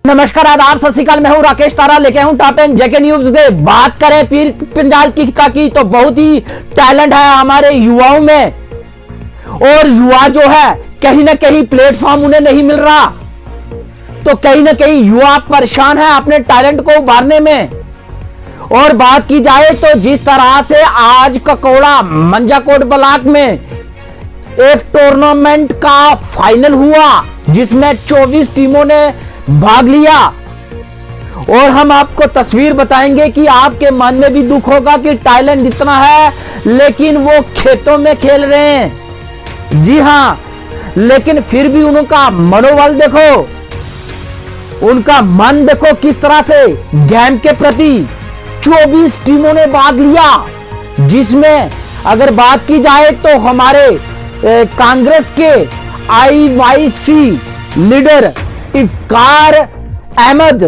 नमस्कार, आदाब, सत श्री अकाल। मैं हूं राकेश तारा, लेके हूं टॉप 10 जेके न्यूज दे। बात करें पीर पंजाल की तो बहुत ही टैलेंट है हमारे युवाओं में, और युवा जो है कहीं ना कहीं प्लेटफॉर्म उन्हें नहीं मिल रहा, तो कहीं ना कहीं युवा परेशान है अपने टैलेंट को उभारने में। और बात की जाए तो जिस तरह से आज ककोड़ा मंजाकोट ब्लॉक में एक टूर्नामेंट का फाइनल हुआ जिसमें 24 टीमों ने भाग लिया, और हम आपको तस्वीर बताएंगे कि आपके मन में भी दुख होगा कि टैलेंट इतना है लेकिन वो खेतों में खेल रहे हैं। जी हां, लेकिन फिर भी उनका मनोबल देखो, उनका मन देखो किस तरह से गेम के प्रति। 24 टीमों ने भाग लिया, जिसमें अगर बात की जाए तो हमारे कांग्रेस के IYC लीडर इफ्तार अहमद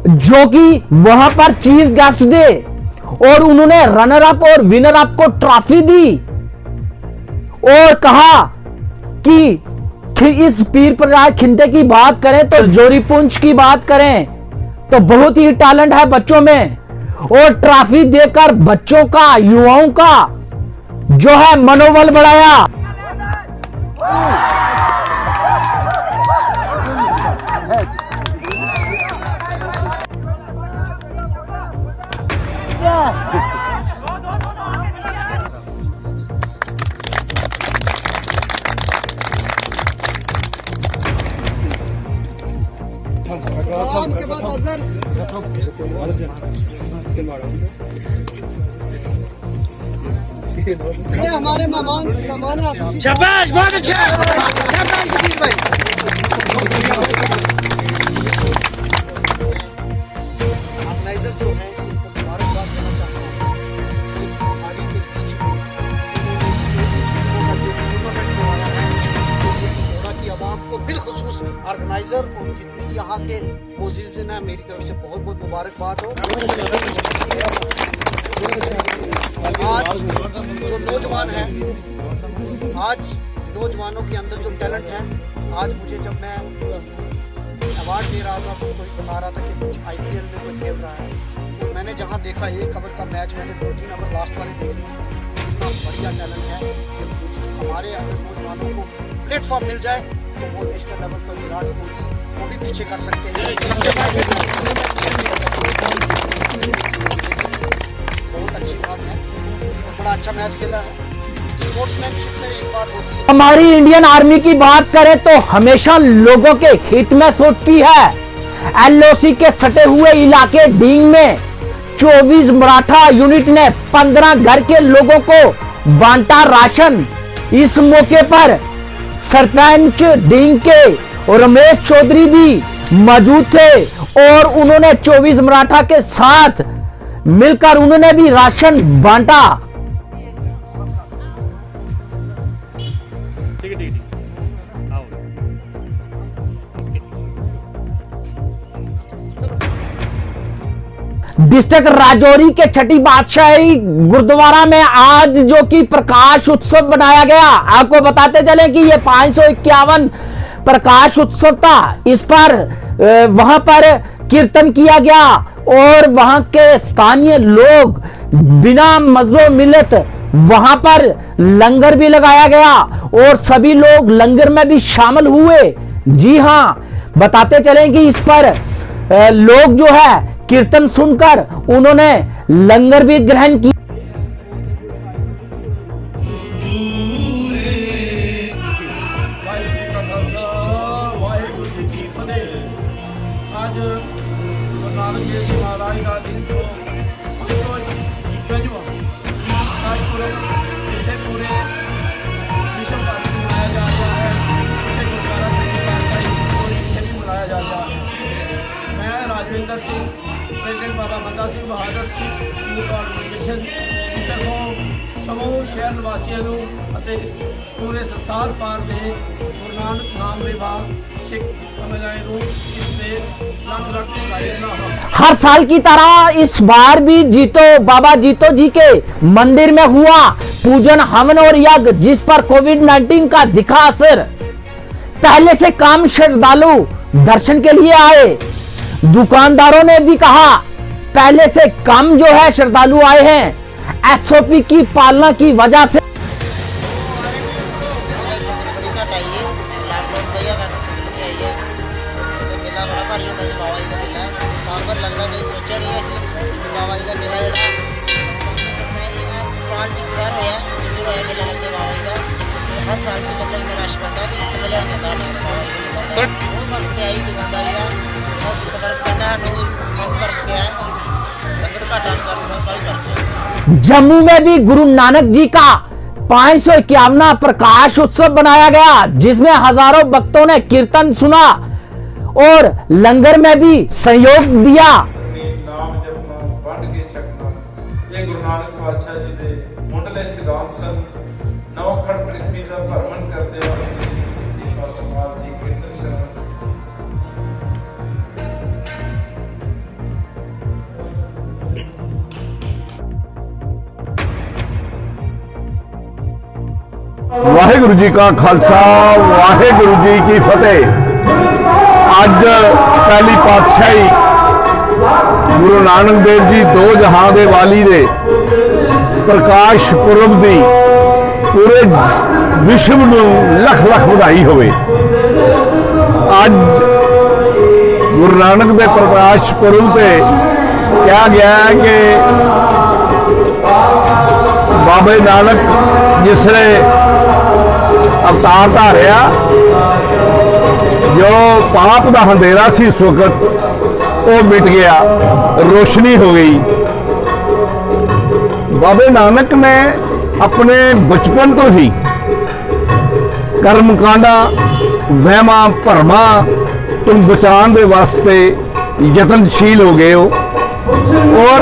जो कि वहां पर चीफ गेस्ट थे, और उन्होंने रनर अप और विनर अप को ट्रॉफी दी, और कहा कि इस पीर पंजाल खिंते की बात करें तो जोरी पुंछ की बात करें तो बहुत ही टैलेंट है बच्चों में, और ट्रॉफी देकर बच्चों का, युवाओं का जो है मनोबल बढ़ाया। के बाद अजहर ये हमारे मेहमान हैं। शाबाश, बहुत अच्छा, शाबाश कबीर भाई। ऑर्गेनाइजर जो है इनको मुबारकबाद देना चाहता हूँ कि पहाड़ी के बीच में जो इस किस्म का जो टूर्नामेंट करवाया है उसके लिए ककोड़ा की आवाम को बिलखुसूस ऑर्गेनाइजर और जितनी यहाँ के मोजिज़िन हैं मेरी तरफ से बहुत बहुत मुबारकबाद हो। आज जो नौजवान हैं, आज नौजवानों के अंदर जो टैलेंट है, आज मुझे जब मैं अवार्ड दे रहा था तो कोई बता रहा था कि कुछ IPL में कोई खेल रहा है, तो मैंने जहाँ देखा 1 ओवर का मैच मैंने 2-3 ओवर लास्ट वाले देख लिए। इतना बढ़िया टैलेंट है कि कुछ हमारे अगर नौजवानों को प्लेटफॉर्म मिल जाए तो वो नेशनल लेवल पर विराट कोहली को भी पीछे कर सकते हैं। बहुत अच्छी बात है, बड़ा अच्छा मैच खेला है। स्पोर्ट्समैनशिप में एक बात होती है, हमारी इंडियन आर्मी की बात करें तो हमेशा लोगों के हित में सोचती है। LOC के सटे हुए इलाके डींग में 24 मराठा यूनिट ने 15 घर के लोगों को बांटा राशन। इस मौके पर सरपंच डींग के और रमेश चौधरी भी मौजूद थे, और उन्होंने 24 मराठा के साथ मिलकर उन्होंने भी राशन बांटा। डिस्ट्रिक्ट राजौरी के छठी बादशाही गुरुद्वारा में आज जो कि प्रकाश उत्सव बनाया गया, आपको बताते चले कि ये 551 प्रकाश उत्सव था। इस पर वहां पर कीर्तन किया गया, और वहां के स्थानीय लोग बिना मज़ो मिलत वहां पर लंगर भी लगाया गया, और सभी लोग लंगर में भी शामिल हुए। जी हां, बताते चले कि इस पर लोग जो है कीर्तन सुनकर उन्होंने लंगर भी ग्रहण किया। आज गुरु नानक देव जी महाराज का दिन को 555वां प्रकाश पुरब इसे पूरे विश्व भर में मनाया जा रहा है। इसे गुरुद्वारा साहिब पूरी इसे भी मनाया जा रहा है। मैं राजविंदर सिंह, प्रेसिडेंट बाबा बंदा सिंह बहादुर सिंह यूथ ऑर्गेनाइजेशन की तरफों समूह शहर निवासियों ਨੂੰ ਅਤੇ ਪੂਰੇ ਸੰਸਾਰ ਪਾਰ ਦੇ ਗੁਰੂ ਨਾਨਕ ਨਾਮ ਦੇ ਬਾਗ सिख समझ आए रूम इसलिए लाख लाख भाई ना हो। हर साल की तरह इस बार भी जीतो बाबा जीतो जी के मंदिर में हुआ पूजन हवन और यज्ञ, जिस पर कोविड-19 का दिखा असर। पहले से कम श्रद्धालु दर्शन के लिए आए। दुकानदारों ने भी कहा पहले से कम जो है श्रद्धालु आए हैं एसओपी की पालना की वजह से। हर साल की मतलब में रश बनता है तो इससे पहले वो वक्त आई दुकानदारी का और सफर करना नो काम कर गया संगत का टाइम कर जम्मू में भी गुरु नानक जी का 551वां प्रकाश उत्सव बनाया गया, जिसमें हजारों भक्तों ने कीर्तन सुना और लंगर में भी सहयोग दिया। नाम जपना बंद के छकना ये गुरु नानक पातशाह जी दे मुंडले सिद्धांत सन। नौखड़ पृथ्वी का भ्रमण करते हैं समाज जी कीर्तन शरण। वाहिगुरु जी का खालसा वाहिगुरु जी की फतेह। अज पहली पातशाही गुरु नानक देव जी दो जहां दे वाली दे प्रकाश पुरब दी पूरे विश्व में लख लख बधाई होवे। अज गुरु नानक दे प्रकाश पुरब पे कहा गया है कि बाबे नानक जिसने अवतार धारिया, जो पाप का अंधेरा सी इस वक्त वो मिट गया, रोशनी हो गई। बाबे नानक ने अपने बचपन तो ही कर्मकांडा वहमा भरमा तुम बचाने के वास्ते यतनशील हो गए हो। और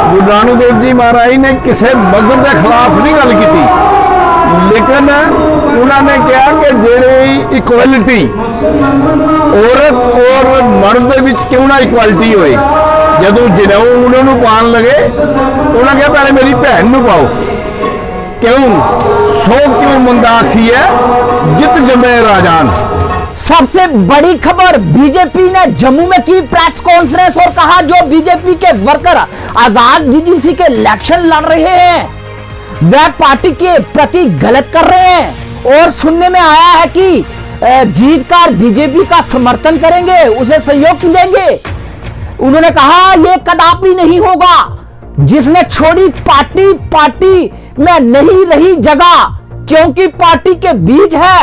गुरु नानक देव जी महाराज ने किसी मजहब के खिलाफ नहीं गल की, लेकिन उन्होंने कहा कि जेड़ी इक्वलिटी औरत और मर्द के क्यों ना इक्वालिटी होए। जदों जनेऊ उन्होंने पान लगे उन्होंने कहा पहले मेरी भैन नूं पाओ, क्यों सो क्यों मंदा आखी है जित जमे राजान। सबसे बड़ी खबर, बीजेपी ने जम्मू में की प्रेस कॉन्फ्रेंस और कहा जो बीजेपी के वर्कर आजाद डीडीसी के इलेक्शन लड़ रहे हैं वह पार्टी के प्रति गलत कर रहे हैं। और सुनने में आया है कि जीतकर बीजेपी का समर्थन करेंगे, उसे सहयोग देंगे। उन्होंने कहा यह कदापि नहीं होगा। जिसने छोड़ी पार्टी, पार्टी में नहीं रही जगह, क्योंकि पार्टी के बीज है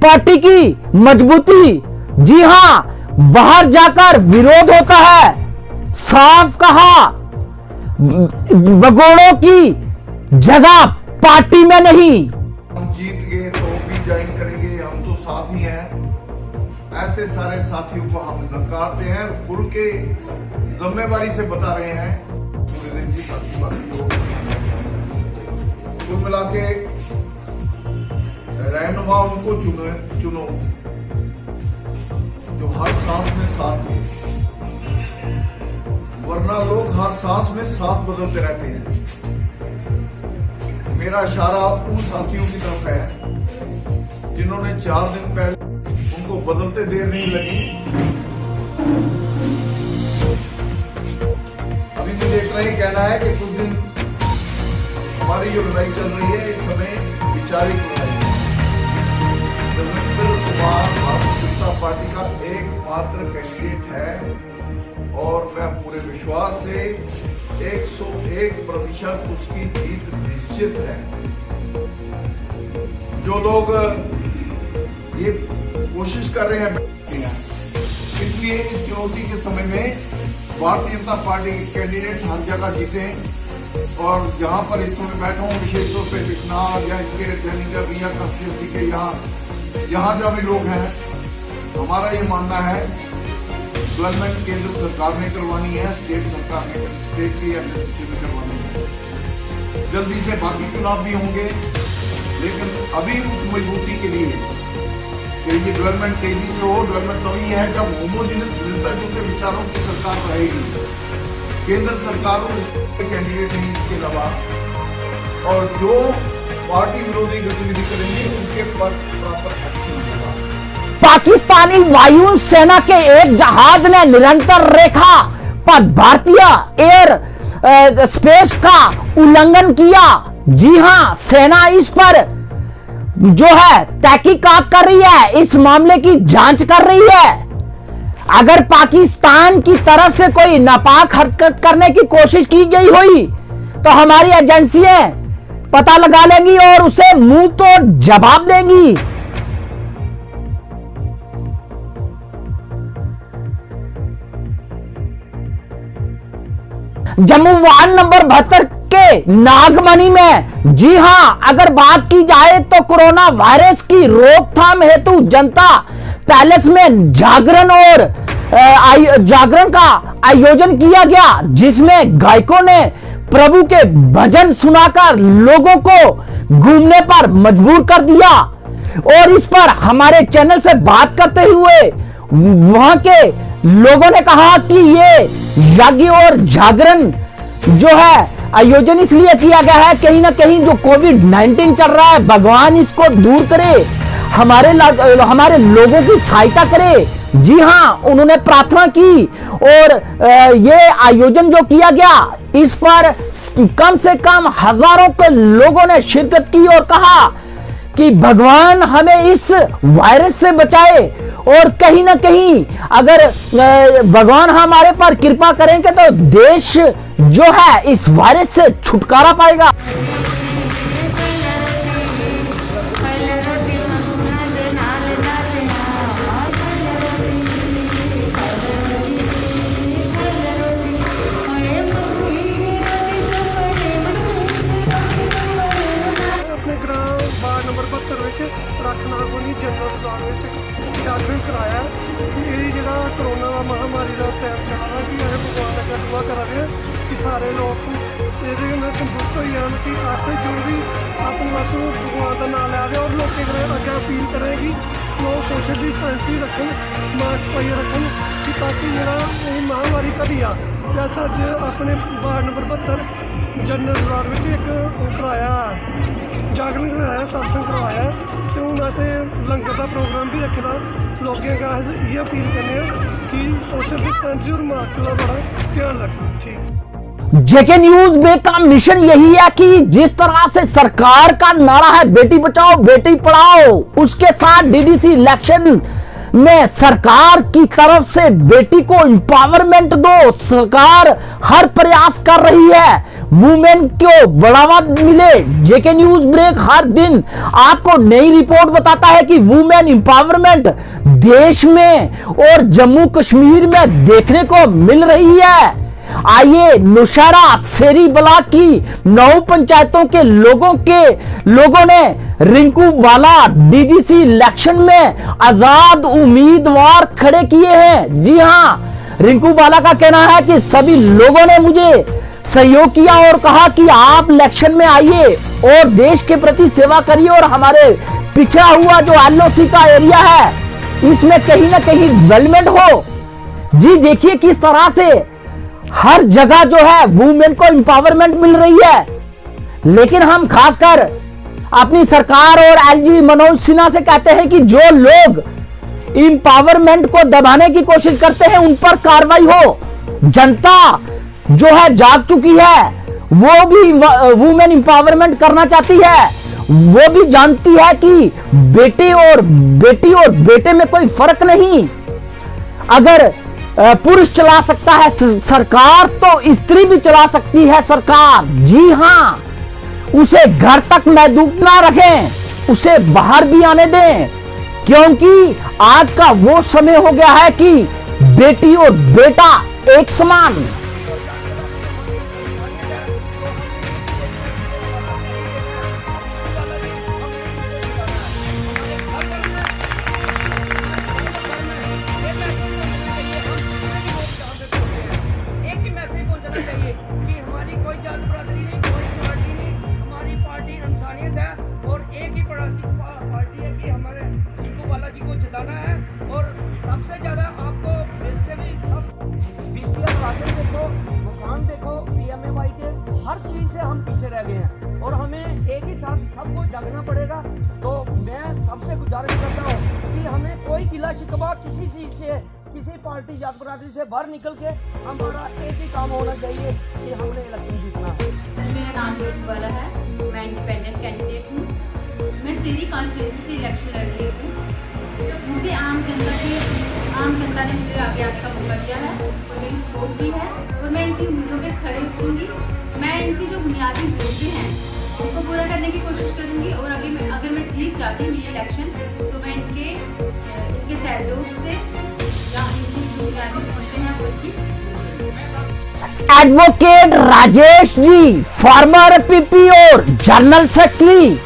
पार्टी की मजबूती। जी हां, बाहर जाकर विरोध होता है, साफ कहा, भगोड़ों की जगह पार्टी में नहीं। हम जीत गए तो भी ज्वाइन करेंगे, हम तो साथ ही हैं। ऐसे सारे साथियों को हम नकारते हैं, खुल के जिम्मेवारी से बता रहे हैं। पूरे दिन की साथी बाकी लोग कुल मिला के रहनुमा उनको चुनो जो हर सांस में साथ है, वरना लोग हर सांस में साथ बदलते रहते हैं। मेरा इशारा उन साथियों की तरफ है जिन्होंने 4 दिन पहले उनको बदलते देर नहीं लगी। अभी भी देख रहे हैं, कहना है कि कुछ दिन हमारी जो लड़ाई चल रही है इस समय वैचारिक लड़ाई है। देवेंद्र कुमार भारतीय जनता पार्टी का एकमात्र कैंडिडेट है और मैं पूरे विश्वास से 101% उसकी जीत निश्चित है। जो लोग ये कोशिश कर रहे हैं, इसलिए इस चुनौती के समय में भारतीय जनता पार्टी के कैंडिडेट हर जगह जीते। और जहां पर इस समय बैठा हूं, विशेष तौर पर बिकनाल या इसके जयनगर मियां कंस्टिट्यूंसी के यहाँ जो भी लोग हैं, हमारा ये मानना है डेवलपमेंट केंद्र सरकार ने करवानी है, स्टेट सरकार ने, स्टेट की एमएसपी में करवानी है। जल्दी से बाकी चुनाव भी होंगे, लेकिन अभी उस मजबूती के लिए कि ये डेवलपमेंट तेजी से हो। डेवलपमेंट तभी है जब होमोजेनियस मिलता जुलते विचारों की सरकार रहेगी। केंद्र सरकारों के कैंडिडेट हैं इसके अलावा, और जो पार्टी विरोधी गतिविधि करेंगे उनके पर प्रॉपर एक्शन होगा। पाकिस्तानी वायु सेना के एक जहाज ने निरंतर रेखा पर भारतीय एयर स्पेस का उल्लंघन किया। जी हां, सेना इस पर जो है तहकीकात कर रही है, इस मामले की जांच कर रही है। अगर पाकिस्तान की तरफ से कोई नापाक हरकत करने की कोशिश की गई हुई तो हमारी एजेंसियां पता लगा लेंगी और उसे मुंह तोड़ जवाब देंगी। जम्मू वार्ड नंबर 72 के नागमनी में, जी हां, अगर बात की जाए तो कोरोना वायरस की रोकथाम हेतु जनता पैलेस में जागरण और जागरण का आयोजन किया गया, जिसमें गायकों ने प्रभु के भजन सुनाकर लोगों को घूमने पर मजबूर कर दिया। और इस पर हमारे चैनल से बात करते हुए वहां के लोगों ने कहा कि ये यज्ञ और जागरण जो है आयोजन इसलिए किया गया है, कहीं ना कहीं जो कोविड-19 चल रहा है, भगवान इसको दूर करे, हमारे लोगों की सहायता करे। जी हां, उन्होंने प्रार्थना की और ये आयोजन जो किया गया, इस पर कम से कम हजारों के लोगों ने शिरकत की और कहा कि भगवान हमें इस वायरस से बचाए। और कहीं ना कहीं अगर भगवान हमारे पर कृपा करेंगे तो देश जो है इस वायरस से छुटकारा पाएगा। अपने ग्राम वार्ड नंबर 72 रखनागोनी जनरल बाजार जागरण कराया कि जो करोना महामारी का टाइम चल रहा कि अस भगवान अगर दुआ करा रहे हैं कि सारे लोग ये संतुष्ट हो जाए कि अस जो भी अपने बस भगवान का नाम लै रहे और लोगों अगर अपील करें कि लोग सोशल डिस्टेंसिंग रखन, मास्क पाइए रखन कि ताकि जो महामारी घटी आ। जैसा अज अपने वार्ड नंबर 72 जनरल बाजार में एक कराया जागरण कराया, सत्संग करवाया, तो हूँ असें लंगर का प्रोग्राम भी रखे दा। लोगों का ये अपील करने कि सोशल डिस्टेंसिंग और मास्क का बड़ा ध्यान रखें। ठीक। जेके न्यूज में का मिशन यही है कि जिस तरह से सरकार का नारा है बेटी बचाओ बेटी पढ़ाओ, उसके साथ डीडीसी इलेक्शन में सरकार की तरफ से बेटी को एम्पावरमेंट दो। सरकार हर प्रयास कर रही है वुमेन को बढ़ावा मिले। जेके न्यूज ब्रेक हर दिन आपको नई रिपोर्ट बताता है कि वुमेन एम्पावरमेंट देश में और जम्मू कश्मीर में देखने को मिल रही है। आइए नौशहरा शेरी ब्लॉक की 9 पंचायतों के लोगों ने रिंकू बाला डीडीसी इलेक्शन में आजाद उम्मीदवार खड़े किए हैं। जी हां, रिंकू बाला का कहना है कि सभी लोगों ने मुझे सहयोग किया और कहा कि आप इलेक्शन में आइए और देश के प्रति सेवा करिए और हमारे पिछड़ा हुआ जो एलओसी का एरिया है इसमें कहीं ना कहीं डेवलपमेंट हो। जी देखिए किस तरह से हर जगह जो है वुमेन को एम्पावरमेंट मिल रही है। लेकिन हम खासकर अपनी सरकार और एलजी मनोज सिन्हा से कहते हैं कि जो लोग एम्पावरमेंट को दबाने की कोशिश करते हैं उन पर कार्रवाई हो। जनता जो है जाग चुकी है, वो भी वुमेन एम्पावरमेंट करना चाहती है। वो भी जानती है कि बेटी और बेटे में कोई फर्क नहीं। अगर पुरुष चला सकता है सरकार तो स्त्री भी चला सकती है सरकार। जी हां, उसे घर तक महदूद ना रखें, उसे बाहर भी आने दें, क्योंकि आज का वो समय हो गया है कि बेटी और बेटा एक समान। पार्टी इंसानियत है और एक ही पार्टी है कि हमारे रिंकू बाला जी को सबको जगना पड़ेगा। तो मैं सबसे गुजारिश करता हूँ कि हमें कोई गिला शिकवा किसी चीज़ से, किसी पार्टी जात बरादरी से बाहर निकल के हमारा एक ही काम होना चाहिए कि हमने इलेक्शन जीतना है। मेरा नाम नीतू वाला है, मैं इंडिपेंडेंट कैंडिडेट हूँ। मैं सीरी कॉन्स्टिट्यूंसी से इलेक्शन लड़ रही हूँ। मुझे आम जनता ने मुझे आगे आने का मौका दिया है और मेरी सपोर्ट भी है और मैं इनकी उम्मीदों पर खरी उतरूँगी। मैं इनकी जो बुनियादी ज़रूरतें हैं उनको पूरा करने की कोशिश करूँगी और अगर मैं जीत जाती हूँ ये इलेक्शन तो मैं इनके सहयोग से या इनकी जो बुनियादी ज़रूरतें हैं वो इनकी। Advocate Rajesh ji, farmer PP और जनरल सेक्रेटरी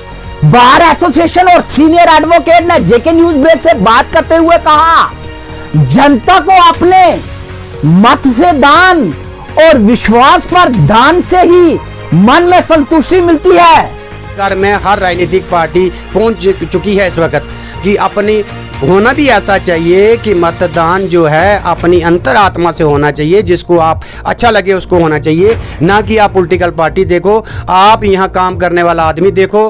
बार एसोसिएशन और सीनियर एडवोकेट, ने जेके न्यूज ब्रेक से बात करते हुए कहा, जनता को अपने मत से दान और विश्वास पर दान से ही मन में संतुष्टि मिलती है। घर में हर राजनीतिक पार्टी पहुंच चुकी है इस वक्त कि अपनी होना भी ऐसा चाहिए कि मतदान जो है अपनी अंतरात्मा से होना चाहिए, जिसको आप अच्छा लगे उसको होना चाहिए, ना कि आप पॉलिटिकल पार्टी देखो, आप यहाँ काम करने वाला आदमी देखो।